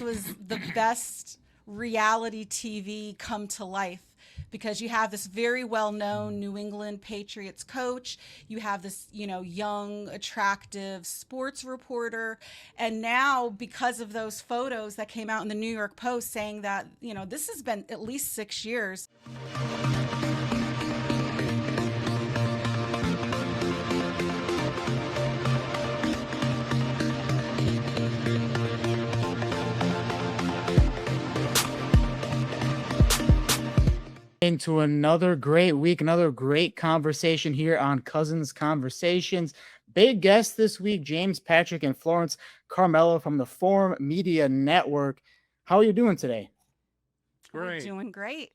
was the best reality TV come to life because you have this very well-known New England Patriots coach, you have this, young, attractive sports reporter, and now because of those photos that came out in the New York Post saying that, this has been at least 6 years. Into another great week, another great conversation here on Cousins Conversations. Big guests this week, James Patrick and Florence Carmela from the Forum Media Network. How are you doing today? We're Great. doing great.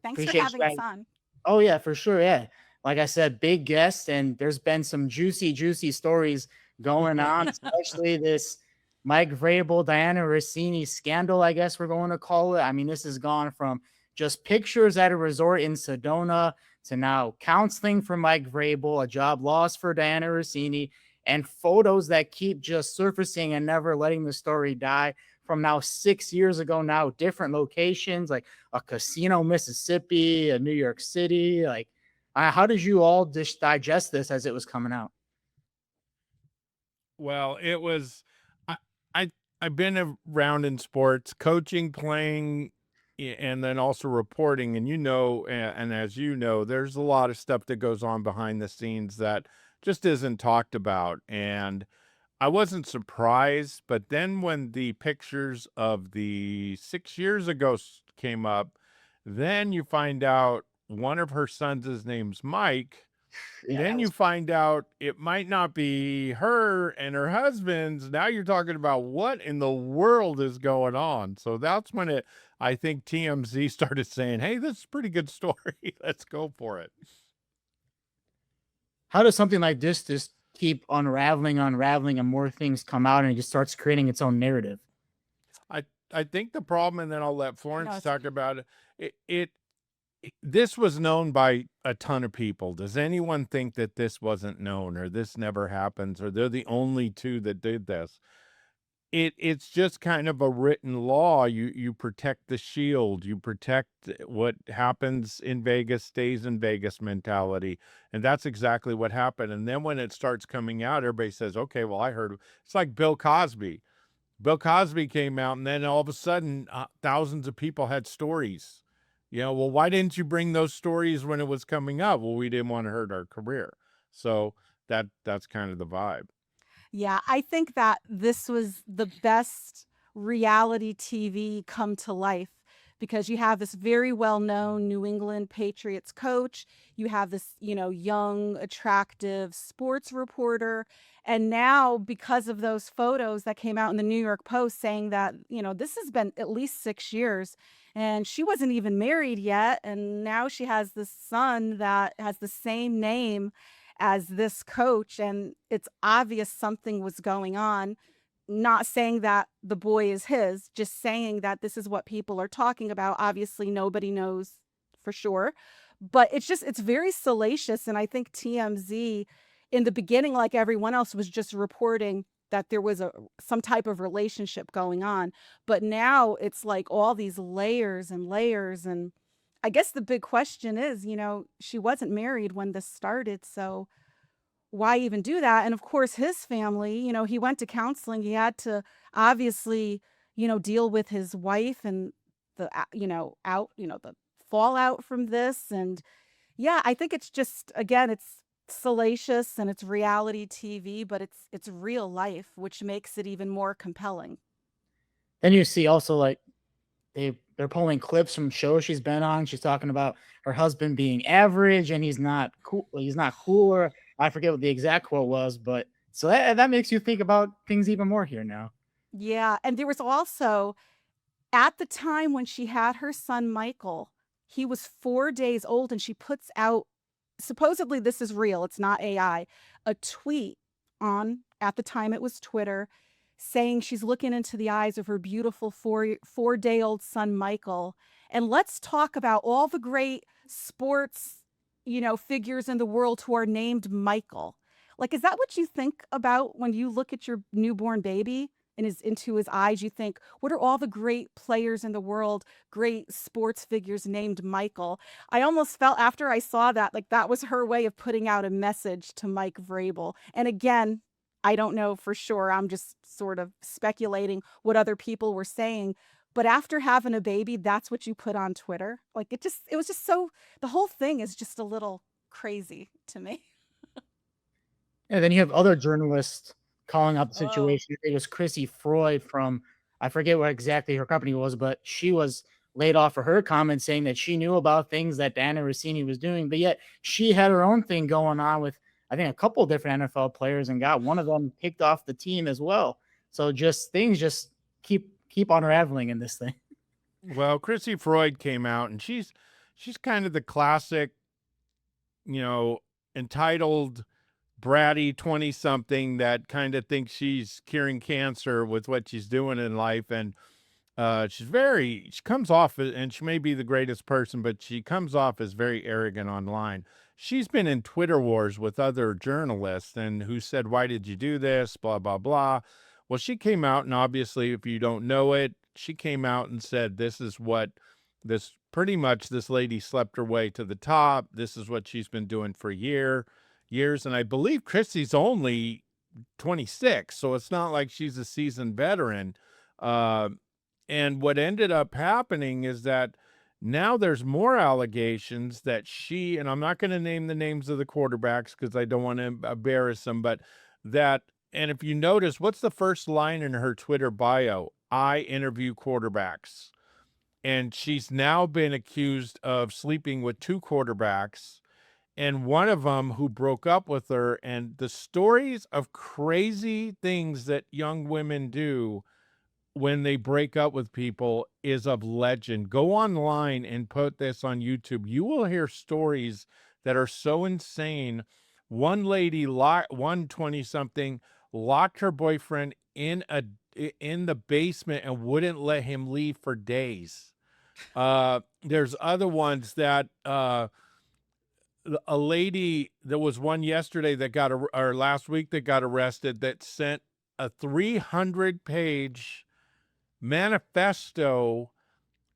Thanks for Appreciate you having us guys. on. Oh, yeah, for sure. Yeah. Like I said, big guest, and there's been some juicy stories going on, especially this Mike Vrabel-Dianna Russini scandal, I guess we're going to call it. I mean, this has gone from just pictures at a resort in Sedona to now counseling for Mike Vrabel, a job loss for Dianna Russini, and photos that keep just surfacing and never letting the story die from now 6 years ago, now different locations like a casino, Mississippi, a New York City. Like, how did you all digest this as it was coming out? Well, it was I, I I've been around in sports, coaching, playing, and then also reporting. And and as you know, there's a lot of stuff that goes on behind the scenes that just isn't talked about. And I wasn't surprised, but then when the pictures of the 6 years ago came up, then you find out one of her sons' is name's Mike. Yeah, Then you find out it might not be her and her husband's. Now you're talking about what in the world is going on. So that's when I think TMZ started saying, hey, this is a pretty good story. Let's go for it. how does something like this just keep unraveling, and more things come out and it just starts creating its own narrative? I think the problem, and then I'll let No, Florence it's talk about it. This was known by a ton of people. Does anyone think that this wasn't known, or this never happens, or they're the only two that did this? It's just kind of a written law. You protect the shield, you protect what happens in Vegas stays in Vegas mentality. And that's exactly what happened. And then when it starts coming out, everybody says, okay, well, I heard. It's like Bill Cosby. Bill Cosby came out, and then all of a sudden, thousands of people had stories. Well, why didn't you bring those stories when it was coming up? Well, we didn't want to hurt our career. So that's kind of the vibe. Yeah, I think that this was the best reality TV come to life because you have this very well-known New England Patriots coach, you have this, young, attractive sports reporter, and now because of those photos that came out in the New York Post saying that, this has been at least 6 years and she wasn't even married yet, and now she has this son that has the same name as this coach, and it's obvious something was going on. Not saying that the boy is his, just saying that this is what people are talking about. Obviously, nobody knows for sure, but it's very salacious. And I think TMZ in the beginning, like everyone else, was just reporting that there was some type of relationship going on. But now it's like all these layers and layers. And I guess the big question is, she wasn't married when this started. So why even do that? And of course, his family, he went to counseling. He had to obviously, deal with his wife and the fallout from this. And yeah, I think it's just, again, it's salacious and it's reality TV, but it's real life, which makes it even more compelling. Then you see also like they're pulling clips from shows she's been on. She's talking about her husband being average and he's not cool. He's not cooler. I forget what the exact quote was, but so that makes you think about things even more here now. Yeah. And there was also, at the time when she had her son Michael, he was 4 days old, and she puts out, supposedly this is real, it's not AI, a tweet on, at the time it was Twitter, saying she's looking into the eyes of her beautiful 4 day old son Michael. And let's talk about all the great sports, figures in the world who are named Michael. Like, is that what you think about when you look at your newborn baby? into his eyes, you think, what are all the great players in the world, great sports figures named Michael? I almost felt after I saw that, like that was her way of putting out a message to Mike Vrabel. And again, I don't know for sure. I'm just sort of speculating what other people were saying. But after having a baby, that's what you put on Twitter. Like it was just so, the whole thing is just a little crazy to me. And then you have other journalists calling out the Oh, situation. It was Crissy Froyd from, I forget what exactly her company was, but she was laid off for her comments saying that she knew about things that Dianna Russini was doing, but yet she had her own thing going on with, I think, a couple of different NFL players and got one of them kicked off the team as well. So just things just keep unraveling in this thing. Well, Crissy Froyd came out, and she's kind of the classic, you know, entitled bratty 20-something that kind of thinks she's curing cancer with what she's doing in life. And she comes off, and she may be the greatest person, but she comes off as very arrogant online. She's been in Twitter wars with other journalists and who said, why did you do this? Blah, blah, blah. Well, she came out, and obviously, if you don't know it, she came out and said, this is what pretty much this lady slept her way to the top. This is what she's been doing for years. And I believe Crissy's only 26, so it's not like she's a seasoned veteran. And what ended up happening is that now there's more allegations that she, and I'm not going to name the names of the quarterbacks because I don't want to embarrass them, but that, and if you notice, what's the first line in her Twitter bio? I interview quarterbacks. And she's now been accused of sleeping with 2 quarterbacks, and one of them who broke up with her. And the stories of crazy things that young women do when they break up with people is of legend. Go online and put this on YouTube. You will hear stories that are so insane. One lady, one 20-something, locked her boyfriend in the basement and wouldn't let him leave for days. There's other ones that a lady, there was one yesterday that got, or last week that got arrested, that sent a 300-page manifesto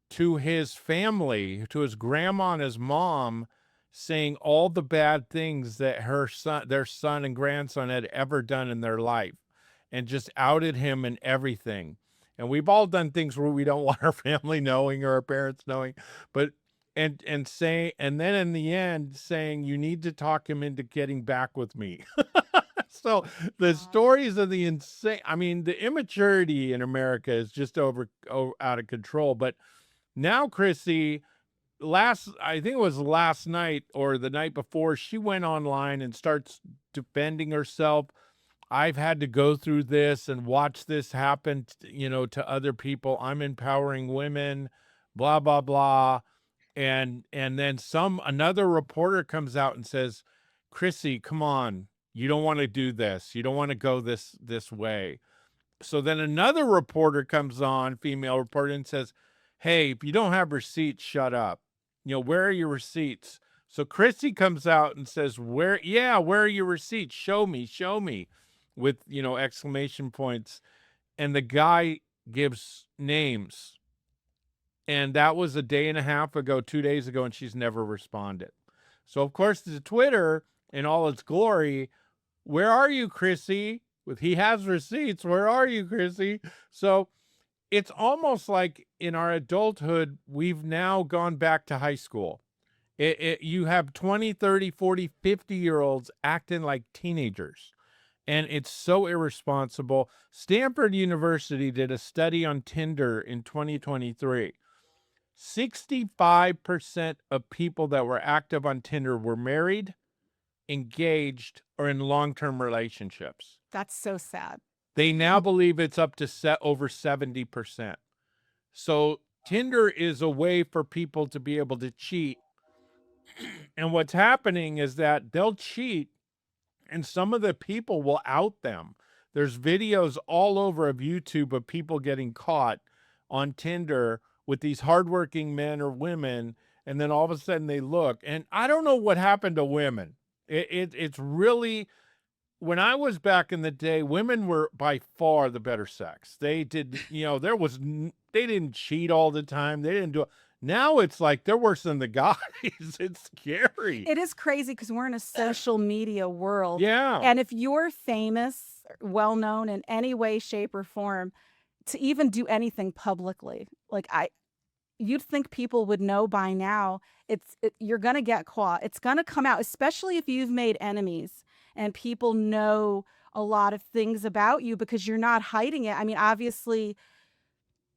to his family, to his grandma and his mom, saying all the bad things that their son and grandson had ever done in their life, and just outed him and everything. And we've all done things where we don't want our family knowing or our parents knowing, but and then in the end saying, you need to talk him into getting back with me. So the stories of the insane, I mean, the immaturity in America is just out of control. But now Crissy, I think it was last night or the night before, she went online and starts defending herself. I've had to go through this and watch this happen, to other people. I'm empowering women, blah, blah, blah. And then another reporter comes out and says, Crissy, come on. You don't want to do this. You don't want to go this way. So then another reporter comes on, female reporter, and says, hey, if you don't have receipts, shut up. Where are your receipts? So Crissy comes out and says, where are your receipts? Show me, with, exclamation points. And the guy gives names. And that was a day and a half ago, 2 days ago, and she's never responded. So, of course, the Twitter in all its glory, where are you, Crissy? He has receipts. Where are you, Crissy? So it's almost like in our adulthood, we've now gone back to high school. You have 20, 30, 40, 50-year-olds acting like teenagers. And it's so irresponsible. Stanford University did a study on Tinder in 2023. 65% of people that were active on Tinder were married, engaged, or in long-term relationships. That's so sad. They now believe it's up to over 70%. So Tinder is a way for people to be able to cheat. And what's happening is that they'll cheat, and some of the people will out them. There's videos all over of YouTube of people getting caught on Tinder with these hardworking men or women, and then all of a sudden they look. And I don't know what happened to women. It's really, when I was back in the day, women were by far the better sex. They did, they didn't cheat all the time. They didn't do it. Now it's like they're worse than the guys. It's scary. It is crazy because we're in a social media world. Yeah. And if you're famous, well known in any way, shape, or form, to even do anything publicly, you'd think people would know by now. You're gonna get caught. It's gonna come out, especially if you've made enemies and people know a lot of things about you because you're not hiding it. I mean, obviously,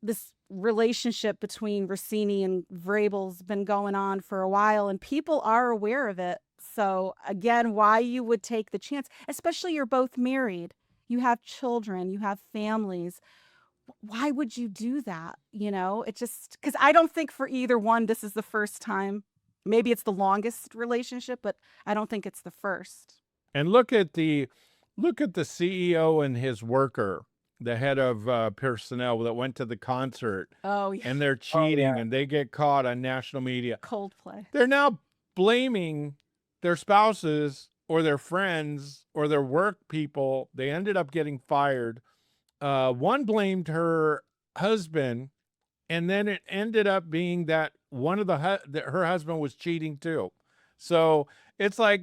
this relationship between Russini and Vrabel's been going on for a while, and people are aware of it. So again, why you would take the chance, especially you're both married, you have children, you have families. Why would you do that? It just, because I don't think for either one, this is the first time. Maybe it's the longest relationship, but I don't think it's the first. And look at the CEO and his worker, the head of personnel that went to the concert. Oh, yeah. And they're cheating and they get caught on national media. Coldplay. They're now blaming their spouses or their friends or their work people. They ended up getting fired. One blamed her husband, and then it ended up being that her husband was cheating too. So it's like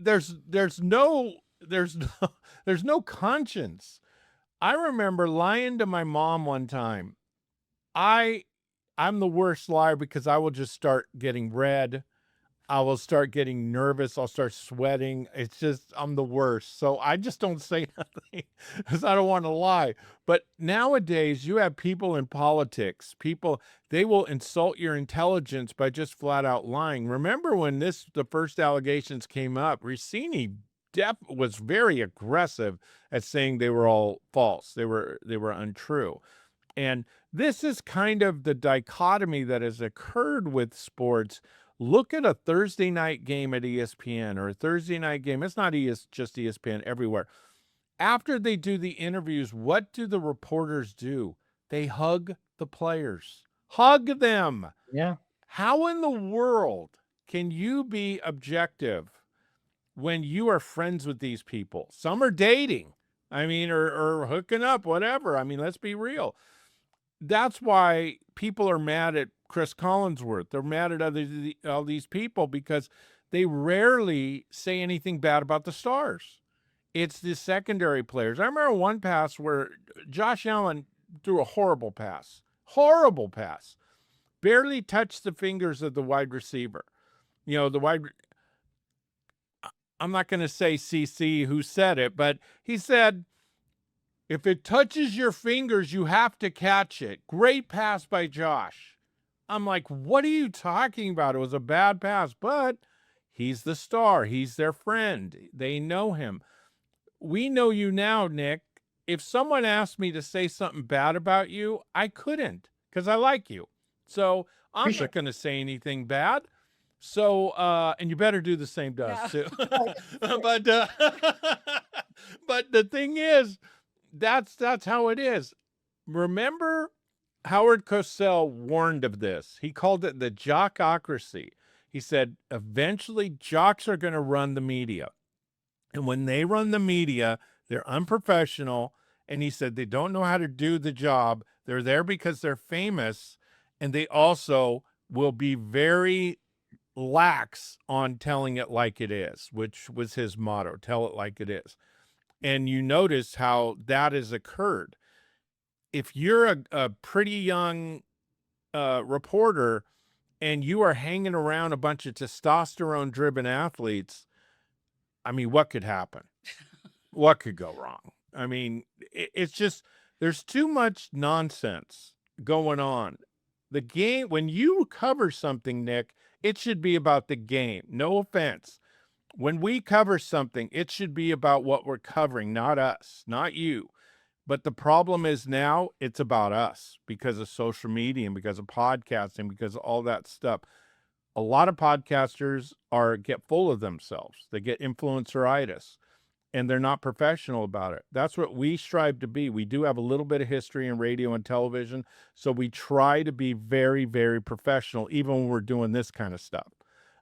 there's no conscience. I remember lying to my mom one time. I'm the worst liar because I will just start getting red. I will start getting nervous. I'll start sweating. It's just, I'm the worst. So I just don't say nothing because I don't want to lie. But nowadays you have people in politics, they will insult your intelligence by just flat out lying. Remember when the first allegations came up, Russini was very aggressive at saying they were all false. They were untrue. And this is kind of the dichotomy that has occurred with sports. Look at a Thursday night game at ESPN or a Thursday night game. It's not just ESPN, everywhere. After they do the interviews, what do the reporters do? They hug the players. Hug them. Yeah. How in the world can you be objective when you are friends with these people? Some are dating, or hooking up, whatever. Let's be real. That's why people are mad at Chris Collinsworth. They're mad at all these people because they rarely say anything bad about the stars. It's the secondary players. I remember one pass where Josh Allen threw a horrible pass. Barely touched the fingers of the wide receiver. I'm not going to say CC who said it, but he said, if it touches your fingers, you have to catch it. Great pass by Josh. I'm like, what are you talking about? It was a bad pass, but he's the star. He's their friend. They know him. We know you now, Nick. If someone asked me to say something bad about you, I couldn't because I like you. So I'm not going to say anything bad. So, and you better do the same to us too. But the thing is, that's how it is. Remember, Howard Cosell warned of this. He called it the jockocracy. He said, eventually jocks are going to run the media. And when they run the media, they're unprofessional. And he said, they don't know how to do the job. They're there because they're famous. And they also will be very lax on telling it like it is, which was his motto, tell it like it is. And you notice how that has occurred. If you're a pretty young reporter and you are hanging around a bunch of testosterone-driven athletes, what could happen? What could go wrong? It's just, there's too much nonsense going on. The game, when you cover something, Nick, it should be about the game. No offense. When we cover something, it should be about what we're covering, not us, not you. But the problem is now it's about us because of social media and because of podcasting, because of all that stuff. A lot of podcasters get full of themselves. They get influenceritis and they're not professional about it. That's what we strive to be. We do have a little bit of history in radio and television, so we try to be very, very professional, even when we're doing this kind of stuff.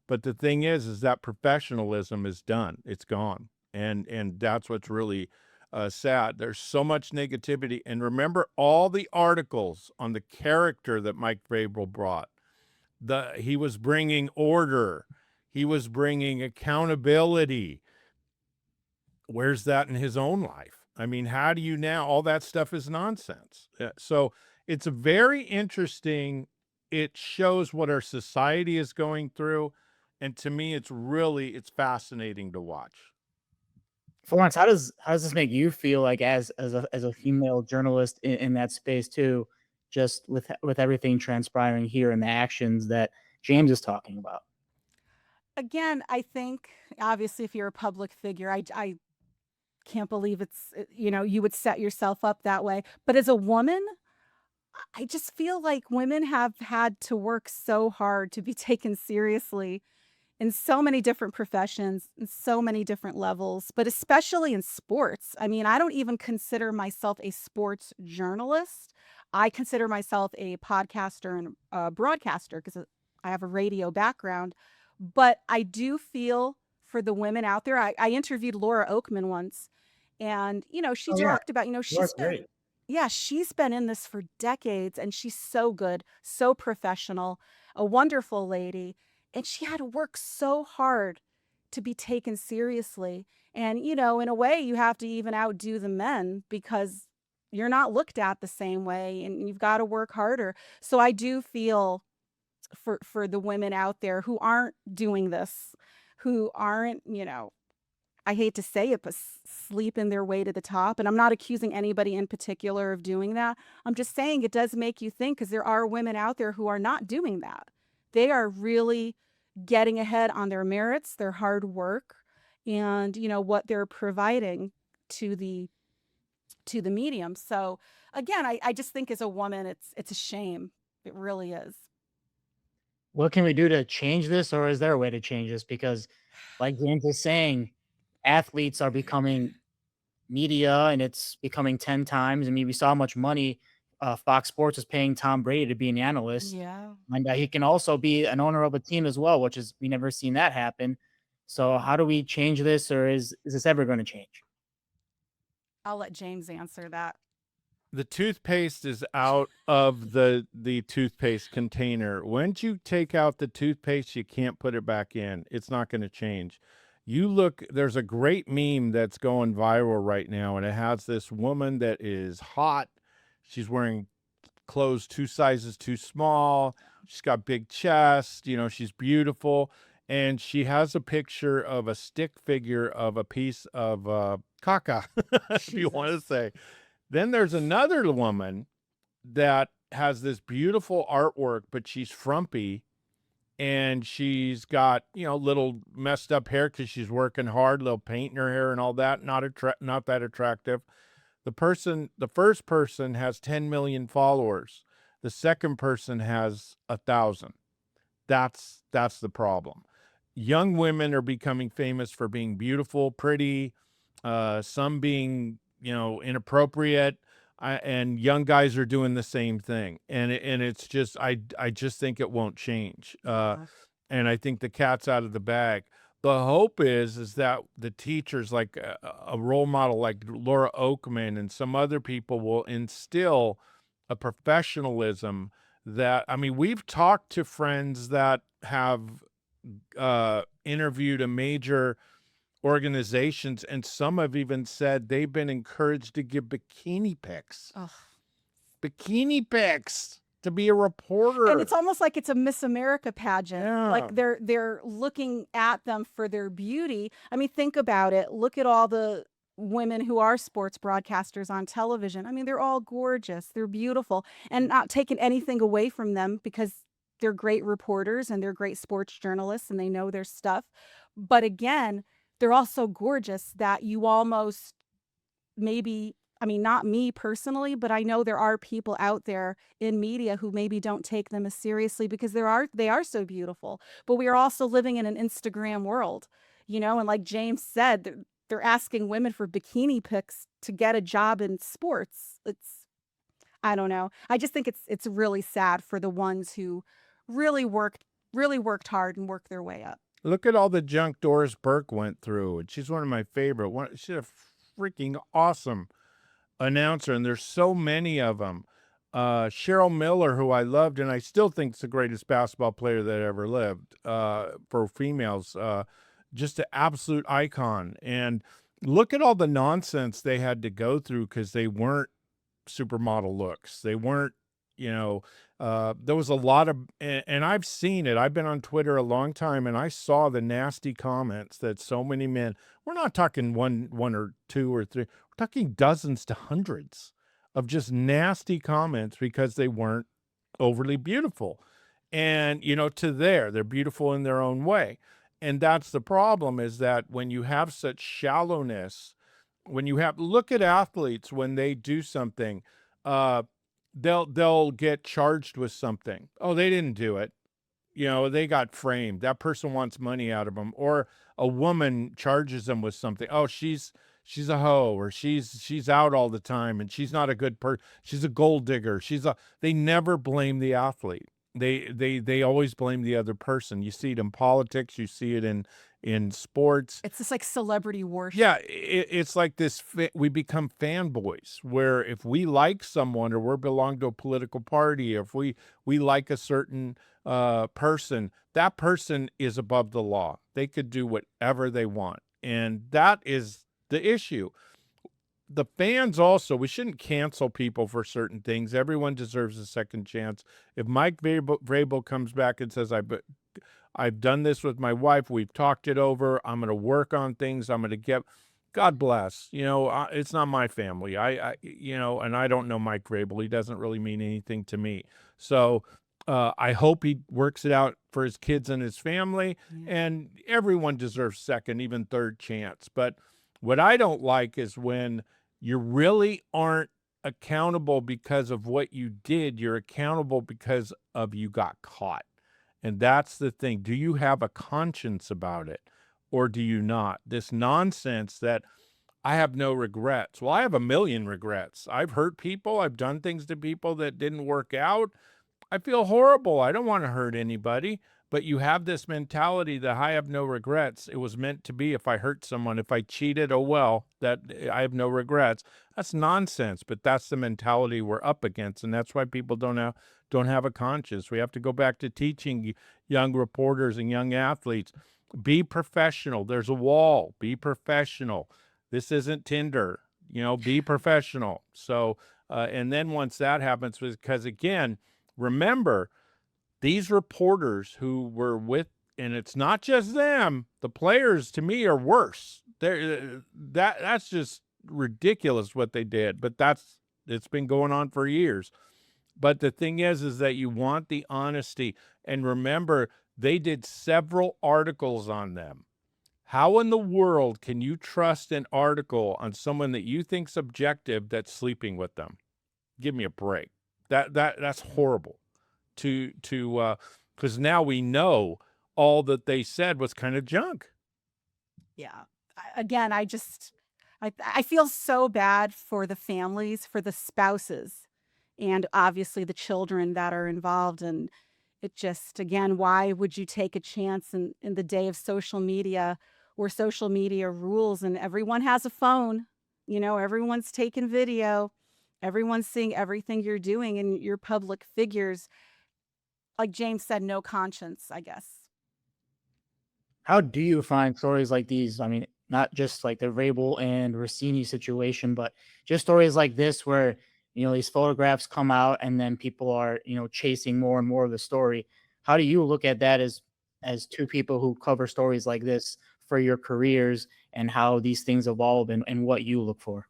But the thing is that professionalism is done. It's gone. and that's what's really sad. There's so much negativity, and remember all the articles on the character that Mike Vrabel brought. He was bringing order, he was bringing accountability. Where's that in his own life? I mean, how do you now? All that stuff is nonsense. So it's a very interesting. It shows what our society is going through, and to me, it's fascinating to watch. Florence, how does this make you feel like as a female journalist in that space too, just with everything transpiring here and the actions that James is talking about? Again, I think obviously if you're a public figure, I can't believe you would set yourself up that way. But as a woman, I just feel like women have had to work so hard to be taken seriously in so many different professions, in so many different levels, but especially in sports. I mean, I don't even consider myself a sports journalist. I consider myself a podcaster and a broadcaster because I have a radio background. But I do feel for the women out there. I interviewed Laura Oakman once, and she Oh yeah, talked about, Laura's great. yeah, she's been in this for decades and she's so good, so professional, a wonderful lady. And she had to work so hard to be taken seriously. And, in a way, you have to even outdo the men because you're not looked at the same way and you've got to work harder. So I do feel for the women out there who aren't doing this, who aren't, I hate to say it, but sleeping their way to the top. And I'm not accusing anybody in particular of doing that. I'm just saying it does make you think because there are women out there who are not doing that. They are really getting ahead on their merits, their hard work, and what they're providing to the medium. So again, I just think as a woman, it's a shame. It really is. What can we do to change this, or is there a way to change this? Because, like James is saying, athletes are becoming media, and it's becoming 10 times. I mean, we saw how much money Fox Sports is paying Tom Brady to be an analyst, Yeah. and he can also be an owner of a team as well, which is we never seen that happen. So, how do we change this, or is this ever going to change? I'll let James answer that. The toothpaste is out of the toothpaste container. Once you take out the toothpaste, you can't put it back in. It's not going to change. You look, there's a great meme that's going viral right now, and it has this woman that is hot. She's wearing clothes 2 sizes too small. She's got big chest, she's beautiful. And she has a picture of a stick figure of a piece of caca, if you want to say. Then there's another woman that has this beautiful artwork, but she's frumpy and she's got, little messed up hair because she's working hard, little paint in her hair and all that. Not that attractive. The first person has 10 million followers. The second person has 1,000. That's the problem. Young women are becoming famous for being beautiful, pretty, some being inappropriate, and young guys are doing the same thing, and it's just I just think it won't change, and I think the cat's out of the bag. The hope is that the teachers, like a role model like Laura Oakman and some other people, will instill a professionalism that, I mean, we've talked to friends that have interviewed a major organizations, and some have even said they've been encouraged to give bikini pics. Ugh. Bikini pics to be a reporter. And it's almost like it's a Miss America pageant. Yeah. Like they're looking at them for their beauty. I mean, think about it. Look at all the women who are sports broadcasters on television. I mean, they're all gorgeous. They're beautiful, and not taking anything away from them because they're great reporters and they're great sports journalists and they know their stuff. But again, they're all so gorgeous that you almost maybe, I mean, not me personally, but I know there are people out there in media who maybe don't take them as seriously because they are so beautiful. But we are also living in an Instagram world, and like James said, they're asking women for bikini pics to get a job in sports. I don't know. I just think it's really sad for the ones who really worked hard and worked their way up. Look at all the junk Doris Burke went through, and she's one of my favorite. She's a freaking awesome announcer, and there's so many of them. Cheryl Miller, who I loved, and I still think is the greatest basketball player that ever lived for females. Just an absolute icon. And look at all the nonsense they had to go through because they weren't supermodel looks. They weren't, there was a lot of, and I've seen it. I've been on Twitter a long time, and I saw the nasty comments that so many men, we're not talking one or two or three, we're talking dozens to hundreds of just nasty comments because they weren't overly beautiful. And, they're beautiful in their own way. And that's the problem, is that when you have such shallowness, look at athletes when they do something, they'll get charged with something. Oh, they didn't do it. They got framed. That person wants money out of them. Or a woman charges them with something. Oh, she's a hoe, or she's out all the time, and she's not a good person. She's a gold digger. They never blame the athlete. They always blame the other person. You see it in politics. You see it in sports. It's this like celebrity worship. Yeah, it's like this. We become fanboys, where if we like someone, or we belong to a political party, or if we like a certain person, that person is above the law. They could do whatever they want, and that is the issue. The fans also, we shouldn't cancel people for certain things. Everyone deserves a second chance. If Mike Vrabel comes back and says, I've done this with my wife, we've talked it over, I'm going to work on things, I'm going to get, God bless. It's not my family. And I don't know Mike Vrabel. He doesn't really mean anything to me. So I hope he works it out for his kids and his family. Yeah. And everyone deserves second, even third chance. But what I don't like is when you really aren't accountable because of what you did. You're accountable because of you got caught. And that's the thing. Do you have a conscience about it, or do you not? This nonsense that I have no regrets. Well, I have a million regrets. I've hurt people. I've done things to people that didn't work out. I feel horrible. I don't want to hurt anybody. But you have this mentality that I have no regrets. It was meant to be. If I hurt someone, if I cheated, oh well, that I have no regrets. That's nonsense. But that's the mentality we're up against, and that's why people don't have a conscience. We have to go back to teaching young reporters and young athletes. Be professional. There's a wall. Be professional. This isn't Tinder. Be professional. So, and then once that happens, because again, remember, these reporters who were with, and it's not just them, the players to me are worse. That's just ridiculous what they did, but it's been going on for years. But the thing is that you want the honesty. And remember, they did several articles on them. How in the world can you trust an article on someone that you think's objective that's sleeping with them? Give me a break. That's horrible. Because now we know all that they said was kind of junk. Yeah. Again, I feel so bad for the families, for the spouses, and obviously the children that are involved. And it just, again, why would you take a chance in the day of social media, where social media rules and everyone has a phone, everyone's taking video, everyone's seeing everything you're doing, and you're public figures. Like James said, no conscience, I guess. How do you find stories like these? I mean, not just like the Vrabel and Russini situation, but just stories like this where, these photographs come out and then people are, chasing more and more of the story. How do you look at that as two people who cover stories like this for your careers, and how these things evolve and what you look for?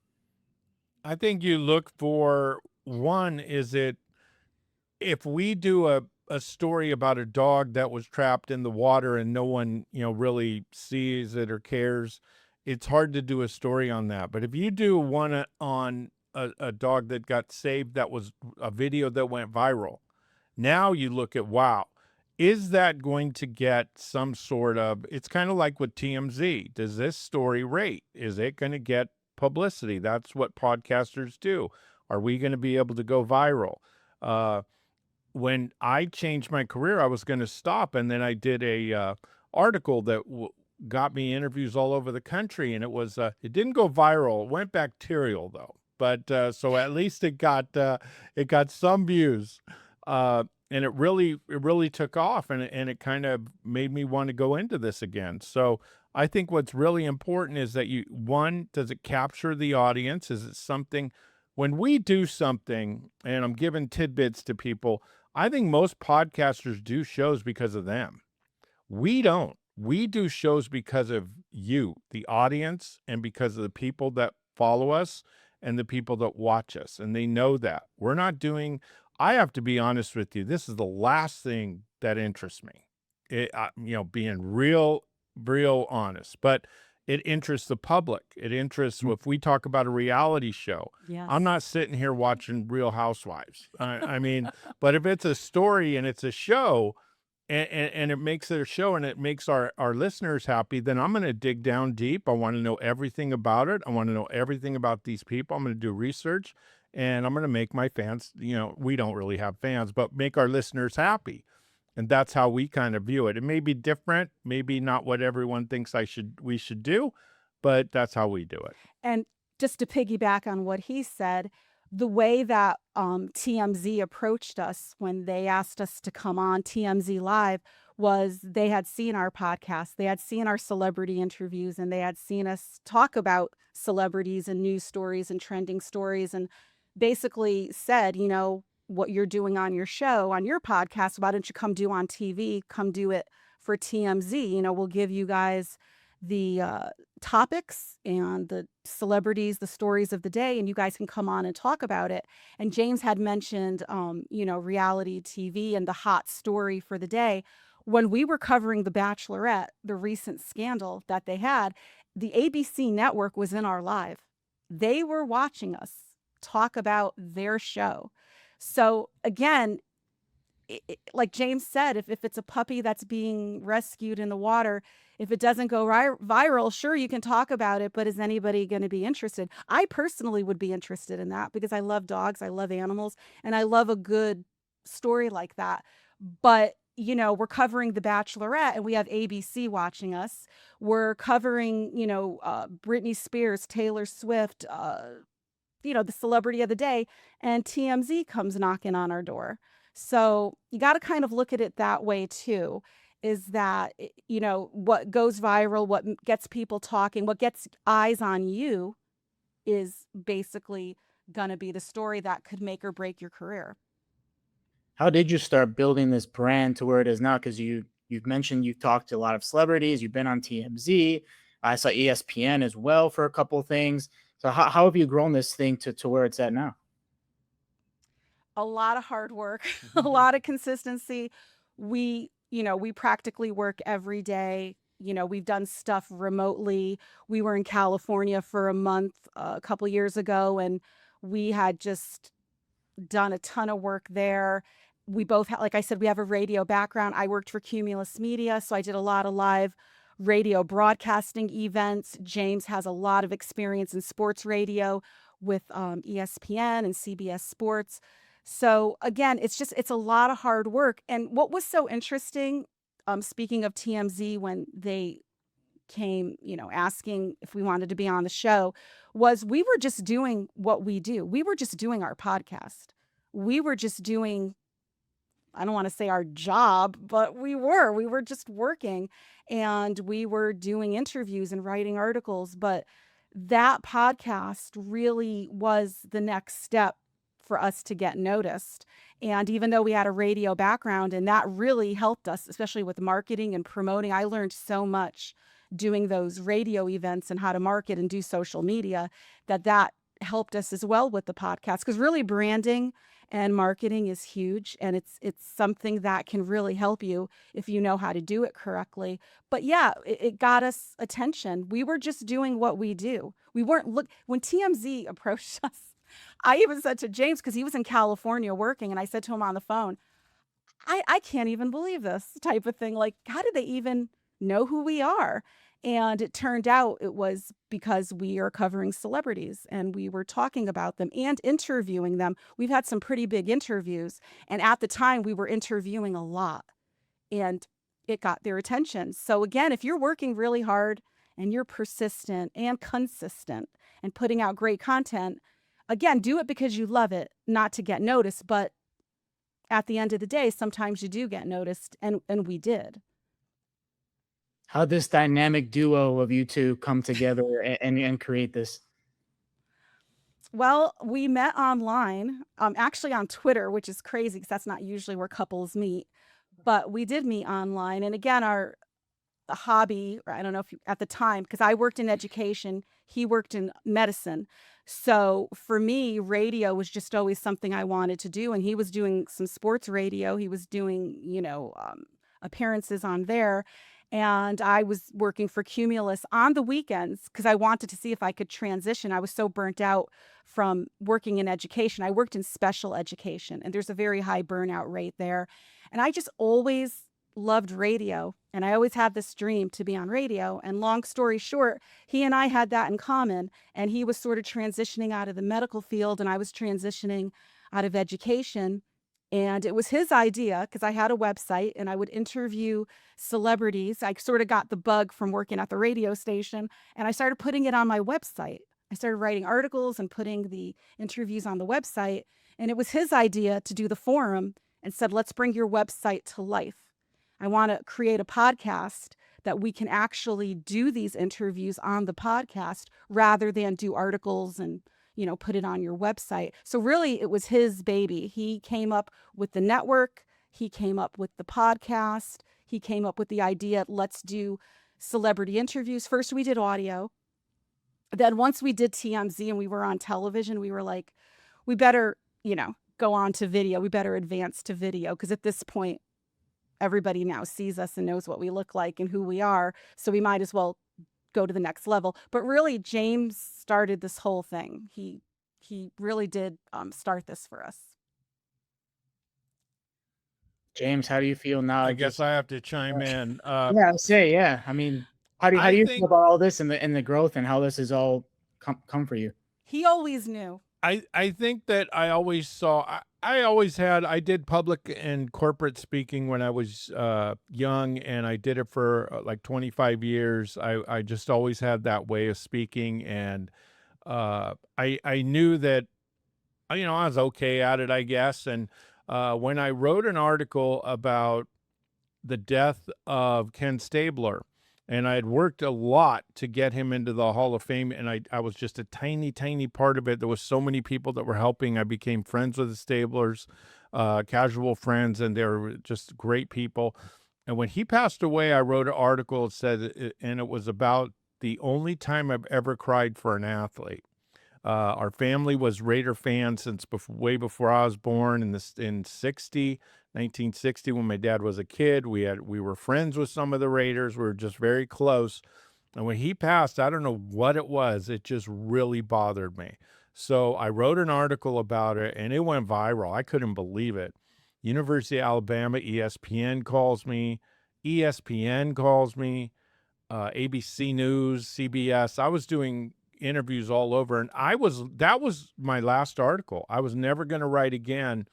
I think you look for, one, if we do a story about a dog that was trapped in the water and no one, really sees it or cares, it's hard to do a story on that. But if you do one on a dog that got saved, that was a video that went viral, now you look at, wow, is that going to get some sort of, it's kind of like with TMZ. Does this story rate? Is it going to get publicity? That's what podcasters do. Are we going to be able to go viral? When I changed my career, I was going to stop, and then I did a article that got me interviews all over the country, and it didn't go viral. It went bacterial though, but so at least it got some views, and it really took off, and it kind of made me want to go into this again. So I think what's really important is that does it capture the audience? Is it something when we do something, and I'm giving tidbits to people, I think most podcasters do shows because of them. We don't. We do shows because of you, the audience, and because of the people that follow us and the people that watch us. And they know that. I have to be honest with you. This is the last thing that interests me. Being real honest. But it interests the public. It interests, if we talk about a reality show, Yes. I'm not sitting here watching Real Housewives. I mean, but if it's a story and it's a show, and it makes it a show and it makes our listeners happy, then I'm going to dig down deep. I want to know everything about it. I want to know everything about these people. I'm going to do research, and I'm going to make my fans, we don't really have fans, but make our listeners happy. And that's how we kind of view it. It may be different, maybe not what everyone thinks we should do, but that's how we do it. And just to piggyback on what he said, the way that TMZ approached us when they asked us to come on TMZ Live was they had seen our podcast, they had seen our celebrity interviews, and they had seen us talk about celebrities and news stories and trending stories, and basically said, what you're doing on your show, on your podcast, why don't you come do on TV? Come do it for TMZ. We'll give you guys the topics and the celebrities, the stories of the day, and you guys can come on and talk about it. And James had mentioned, reality TV and the hot story for the day. When we were covering The Bachelorette, the recent scandal that they had, the ABC network was in our live. They were watching us talk about their show. So again, like James said, if it's a puppy that's being rescued in the water, if it doesn't go viral, sure, you can talk about it, but is anybody going to be interested? I personally would be interested in that because I love dogs, I love animals, and I love a good story like that. But we're covering The Bachelorette and we have ABC watching us. We're covering, Britney Spears, Taylor Swift, the celebrity of the day, and TMZ comes knocking on our door. So you got to kind of look at it that way too, is that, what goes viral, what gets people talking, what gets eyes on you is basically going to be the story that could make or break your career. How did you start building this brand to where it is now? Because you've mentioned you've talked to a lot of celebrities, you've been on TMZ. I saw ESPN as well for a couple of things. So how have you grown this thing to where it's at now? A lot of hard work, a lot of consistency. We practically work every day. We've done stuff remotely. We were in California for a month a couple years ago, and we had just done a ton of work there. We both, like I said, we have a radio background. I worked for Cumulus Media, so I did a lot of live radio broadcasting events. James has a lot of experience in sports radio with ESPN and CBS Sports. So again, it's a lot of hard work. And what was so interesting, speaking of TMZ, when they came, asking if we wanted to be on the show, was we were just doing what we do. We were just doing our podcast. We were just doing, I don't want to say our job, but we were just working, and we were doing interviews and writing articles. But that podcast really was the next step for us to get noticed. And even though we had a radio background, and that really helped us, especially with marketing and promoting, I learned so much doing those radio events and how to market and do social media, that helped us as well with the podcast. Because really branding and marketing is huge, and it's something that can really help you if you know how to do it correctly. But yeah, it got us attention. We were just doing what we do. We weren't when TMZ approached us, I even said to James, because he was in California working, and I said to him on the phone, I can't even believe this type of thing. Like, how did they even know who we are? And it turned out it was because we are covering celebrities and we were talking about them and interviewing them. We've had some pretty big interviews. And at the time, we were interviewing a lot. And it got their attention. So again, if you're working really hard and you're persistent and consistent and putting out great content, again, do it because you love it, not to get noticed. But at the end of the day, sometimes you do get noticed, and we did. How this dynamic duo of you two come together and create this? Well, we met online, actually on Twitter, which is crazy because that's not usually where couples meet. But we did meet online, and again, our hobby, or I don't know if you, at the time, because I worked in education, he worked in medicine. So for me, radio was just always something I wanted to do. And he was doing some sports radio. He was doing, appearances on there. And I was working for Cumulus on the weekends because I wanted to see if I could transition. I was so burnt out from working in education. I worked in special education, and there's a very high burnout rate there. And I just always loved radio, and I always had this dream to be on radio. And long story short, he and I had that in common, and he was sort of transitioning out of the medical field, and I was transitioning out of education. And it was his idea because I had a website and I would interview celebrities. I sort of got the bug from working at the radio station, and I started putting it on my website. I started writing articles and putting the interviews on the website. And it was his idea to do the forum and said, let's bring your website to life. I want to create a podcast that we can actually do these interviews on the podcast rather than do articles and, put it on your website. So really it was his baby. He came up with the network. He came up with the podcast. He came up with the idea, let's do celebrity interviews. First we did audio. Then once we did TMZ and we were on television, we were like, we better, go on to video. We better advance to video because at this point, everybody now sees us and knows what we look like and who we are. So we might as well go to the next level. But really, James started this whole thing. He really did start this for us. James, how do you feel now? I guess I have to chime in. Yeah, yeah. I mean, how do you feel about all this and the growth and how this has all come for you? He always knew. I think that I always saw, I did public and corporate speaking when I was young, and I did it for like 25 years. I just always had that way of speaking, and I knew that, I was okay at it, I guess. And when I wrote an article about the death of Ken Stabler, and I had worked a lot to get him into the Hall of Fame, and I was just a tiny, tiny part of it. There was so many people that were helping. I became friends with the Stablers, casual friends, and they were just great people. And when he passed away, I wrote an article that said, and it was about the only time I've ever cried for an athlete. Our family was Raider fans since way before I was born in 1960, when my dad was a kid. We were friends with some of the Raiders. We were just very close. And when he passed, I don't know what it was. It just really bothered me. So I wrote an article about it, and it went viral. I couldn't believe it. University of Alabama, ESPN calls me. ABC News, CBS. I was doing interviews all over, and that was my last article. I was never going to write again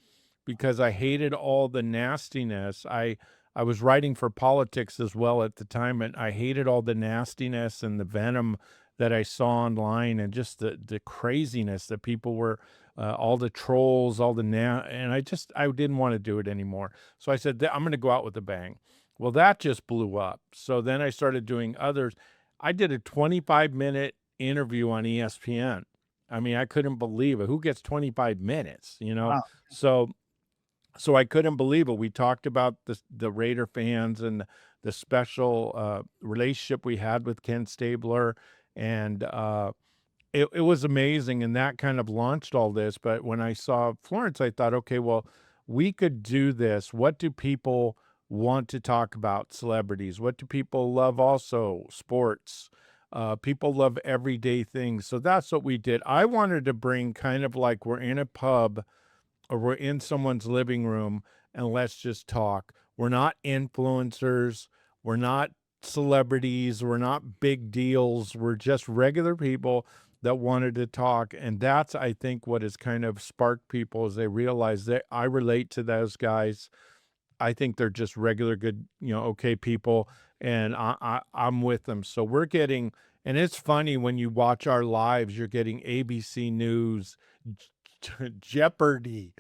because I hated all the nastiness. I was writing for politics as well at the time, and I hated all the nastiness and the venom that I saw online, and just the craziness that people were, all the trolls, and I didn't want to do it anymore. So I said, I'm going to go out with a bang. Well, that just blew up. So then I started doing others. I did a 25-minute interview on ESPN. I mean, I couldn't believe it. Who gets 25 minutes, Wow. So I couldn't believe it. We talked about the Raider fans and the special relationship we had with Ken Stabler, and it was amazing, and that kind of launched all this. But when I saw Florence, I thought, okay, well, we could do this. What do people want to talk about? Celebrities. What do people love? Also, sports. People love everyday things. So that's what we did. I wanted to bring, kind of like we're in a pub or we're in someone's living room, and let's just talk. We're not influencers. We're not celebrities. We're not big deals. We're just regular people that wanted to talk. And that's, I think, what has kind of sparked people as they realize that I relate to those guys. I think they're just regular good, okay people, and I'm with them. So we're getting, and it's funny when you watch our lives, you're getting ABC News, Jeopardy.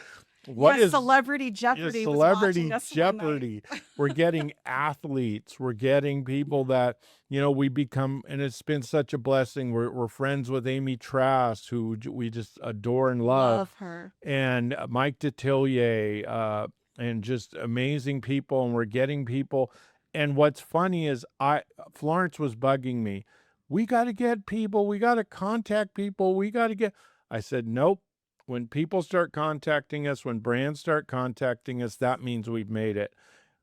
What Yes, is Celebrity Jeopardy was watching Celebrity us one night. Jeopardy? We're getting athletes. We're getting people that, we become, and it's been such a blessing. We're friends with Amy Trask, who we just adore and love. Love her. And Mike Detillier, and just amazing people. And we're getting people. And what's funny is Florence was bugging me. We got to get people. We got to contact people. We got to get. I said, nope. When people start contacting us, when brands start contacting us, that means we've made it.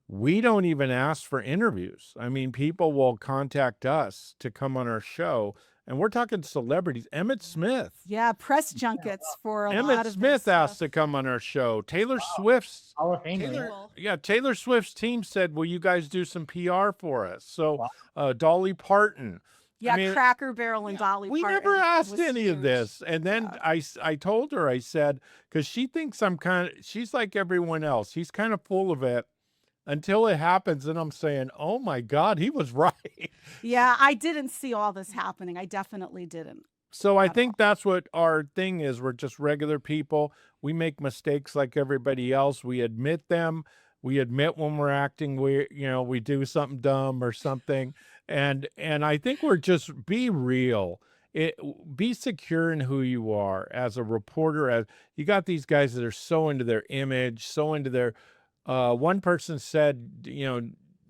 We don't even ask for interviews. I mean, people will contact us to come on our show, and we're talking celebrities. Emmett Smith. Yeah, press junkets for a lot Emmett of Smith their asked stuff. to come on our show. Taylor Swift's Hall of Famer. Taylor Swift's team said, "Will you guys do some PR for us?" So, Wow. Dolly Parton. Yeah, I mean, Cracker Barrel and Dolly we Parton never asked was any of huge. this. And then Yeah. I told her, I said, because she thinks she's like everyone else. She's kind of full of it until it happens. And I'm saying, oh my God, he was right. Yeah, I didn't see all this happening. I definitely didn't. So I think that's what our thing is. We're just regular people. We make mistakes like everybody else. We admit them. We admit when we're acting we do something dumb or something. And I think we're just be real. Be secure in who you are as a reporter. As you got these guys that are so into their image, so into their one person said,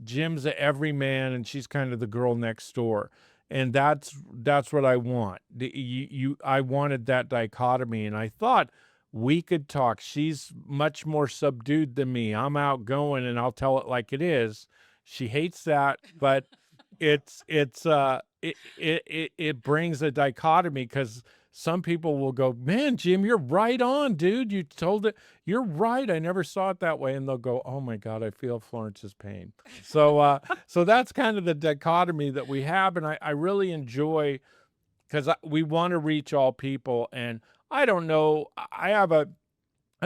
Jim's a everyman and she's kind of the girl next door. And that's what I want. I wanted that dichotomy, and I thought we could talk. She's much more subdued than me. I'm outgoing, and I'll tell it like it is. She hates that, but it brings a dichotomy because some people will go, man, Jim, you're right on, dude. You told it. You're right. I never saw it that way. And they'll go, oh my God, I feel Florence's pain. So, so that's kind of the dichotomy that we have. And I really enjoy, because we want to reach all people. And I don't know, I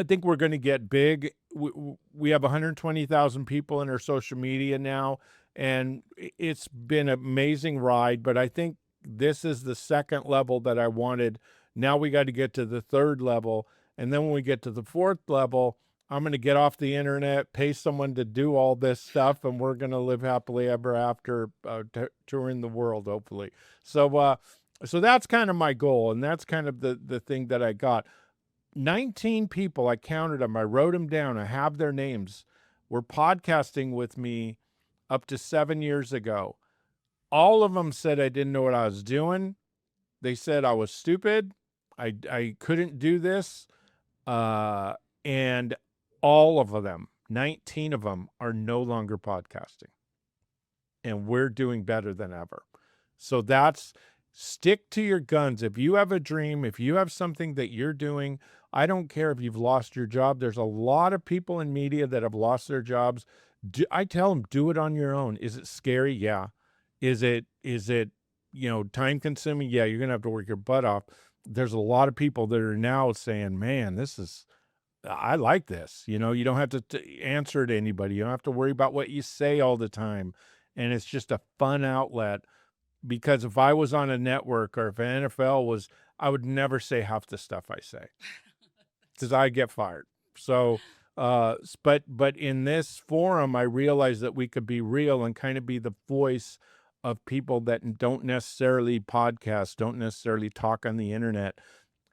think we're going to get big. We have 120,000 people in our social media now, and it's been an amazing ride. But I think this is the second level that I wanted. Now we got to get to the third level. And then when we get to the fourth level, I'm going to get off the internet, pay someone to do all this stuff, and we're going to live happily ever after, touring the world, hopefully. So, so that's kind of my goal. And that's kind of the thing that I got. 19 people, I counted them, I wrote them down, I have their names, were podcasting with me up to 7 years ago. All of them said I didn't know what I was doing. They said I was stupid. I couldn't do this. And all of them, 19 of them, are no longer podcasting. And we're doing better than ever. So stick to your guns. If you have a dream, if you have something that you're doing, I don't care if you've lost your job. There's a lot of people in media that have lost their jobs. I tell them, do it on your own. Is it scary? Yeah. Is it time consuming? Yeah, you're going to have to work your butt off. There's a lot of people that are now saying, man, I like this. You don't have to answer to anybody. You don't have to worry about what you say all the time. And it's just a fun outlet. Because if I was on a network or if an NFL was, I would never say half the stuff I say because I get fired. So, but in this forum, I realized that we could be real and kind of be the voice of people that don't necessarily podcast, don't necessarily talk on the internet.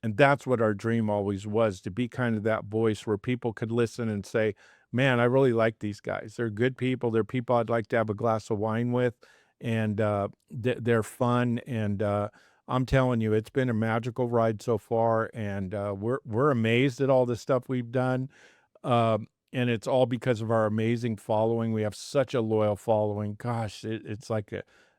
And that's what our dream always was, to be kind of that voice where people could listen and say, man, I really like these guys. They're good people. They're people I'd like to have a glass of wine with. And they're fun. And I'm telling you, it's been a magical ride so far. And we're amazed at all the stuff we've done. And it's all because of our amazing following. We have such a loyal following. Gosh, it's like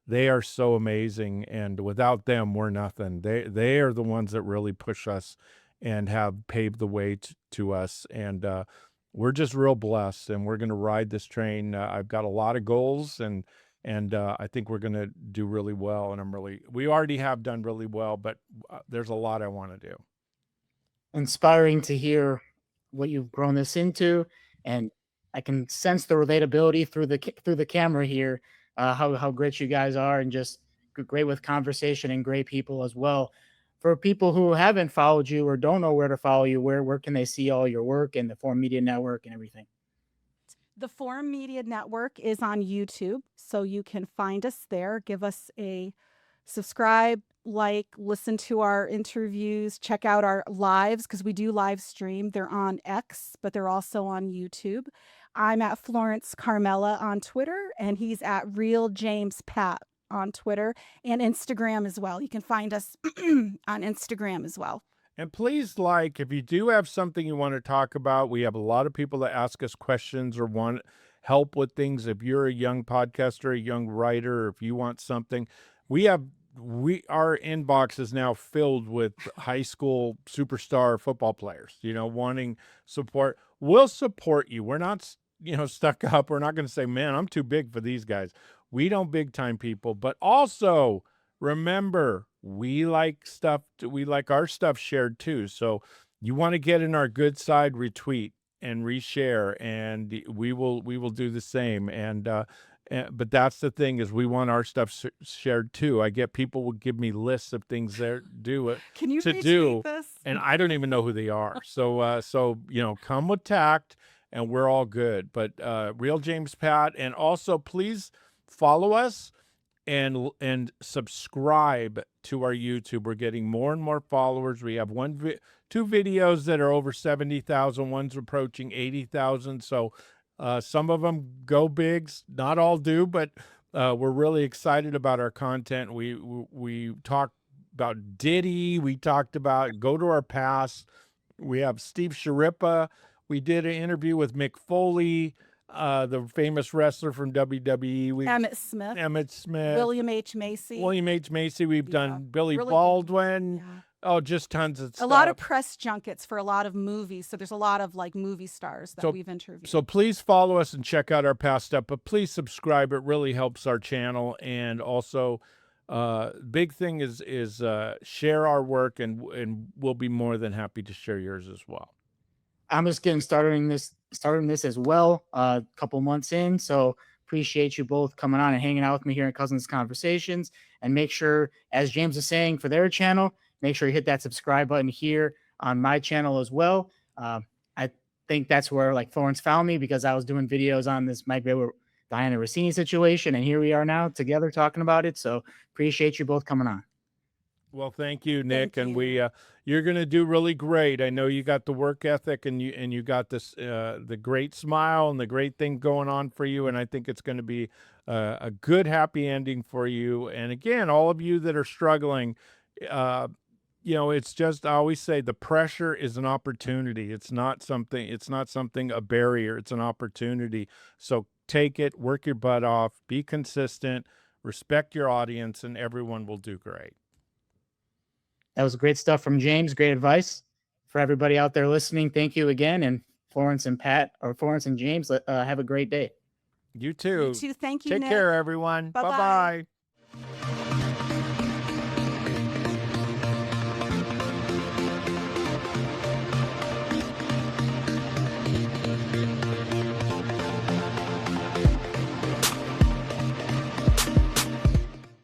they are so amazing. And without them, we're nothing. They are the ones that really push us and have paved the way to us. And we're just real blessed. And we're going to ride this train. I've got a lot of goals, and I think we're going to do really well. And we already have done really well, but there's a lot I want to do. Inspiring to hear what you've grown this into. And I can sense the relatability through the camera here. How great you guys are, and just great with conversation and great people as well. For people who haven't followed you or don't know where to follow you, where can they see all your work and the Forum Media Network and everything? The Forum Media Network is on YouTube, so you can find us there. Give us a subscribe, like, listen to our interviews, check out our lives because we do live stream. They're on X, but they're also on YouTube. I'm at Florence Carmela on Twitter, and he's at Real James Pat on Twitter and Instagram as well. You can find us on Instagram as well. And please, like, if you do have something you want to talk about, we have a lot of people that ask us questions or want help with things. If you're a young podcaster, a young writer, or if you want something, our inbox is now filled with high school superstar football players, wanting support. We'll support you. We're not, stuck up. We're not going to say, man, I'm too big for these guys. We don't big time people, but also remember, we like our stuff shared too. So you want to get in our good side, retweet and reshare, and we will do the same. But that's the thing, is we want our stuff shared too. I get people will give me lists of things they're Can you to retweet do, this? and I don't even know who they are. So come with tact, and we're all good. But Real James Pat, and also please follow us and subscribe to our YouTube. We're getting more and more followers. We have two videos that are over 70,000. One's approaching 80,000. So some of them go bigs, not all do, but we're really excited about our content. We talked about Diddy. We talked about Go to Our Past. We have Steve Sharippa. We did an interview with Mick Foley, the famous wrestler from WWE. Emmett Smith. William H. Macy. We've done Billy really Baldwin. Yeah. Oh, just tons of stuff. A lot of press junkets for a lot of movies. So there's a lot of movie stars that we've interviewed. So please follow us and check out our past stuff, but please subscribe. It really helps our channel. And also, big thing is share our work, and we'll be more than happy to share yours as well. I'm just getting starting this as well, a couple months in. So appreciate you both coming on and hanging out with me here in Cousins Conversations. And make sure, as James is saying, for their channel, make sure you hit that subscribe button here on my channel as well. I think that's where Florence found me, because I was doing videos on this Mike Vrabel-Dianna Russini situation, and here we are now together talking about it. So appreciate you both coming on. Well, thank you, Nick. Thank And you're going to do really great. I know you got the work ethic, and you got this, the great smile and the great thing going on for you. And I think it's going to be a good, happy ending for you. And again, all of you that are struggling, it's just, I always say, the pressure is an opportunity. It's not something, a barrier. It's an opportunity. So take it, work your butt off, be consistent, respect your audience, and everyone will do great. That was great stuff from James. Great advice for everybody out there listening. Thank you again. And Florence and James, have a great day. You too. You too. Thank you, Take Nick. care, everyone. Bye-bye. Bye-bye.